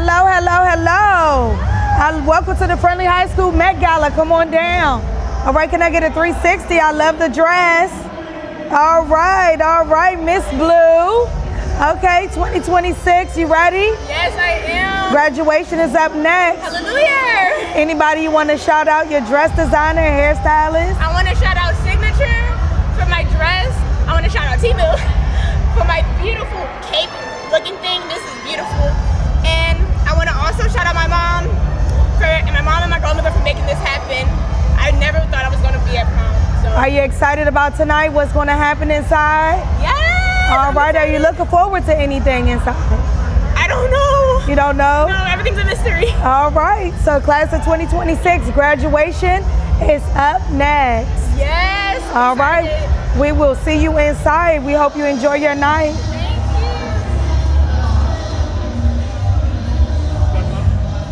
Hello, hello, hello. Welcome to the Friendly High School Met Gala. Come on down. All right, can I get a 360? I love the dress. All right, Miss Blue. Okay, 2026, you ready? Yes, I am. Graduation is up next. Hallelujah. Anybody you want to shout out? Your dress designer, hairstylist? I want to shout out Signature for my dress. I want to shout out Timu for my beautiful cape looking thing. This is beautiful. And I want to also shout out my mom and my grandmother for making this happen. I never thought I was going to be at prom. So. Are you excited about tonight? What's going to happen inside? Yes. All right, are you looking forward to anything inside? I don't know. You don't know? No, everything's a mystery. All right, so class of 2026, graduation is up next. Yes. All right, we will see you inside. We hope you enjoy your night.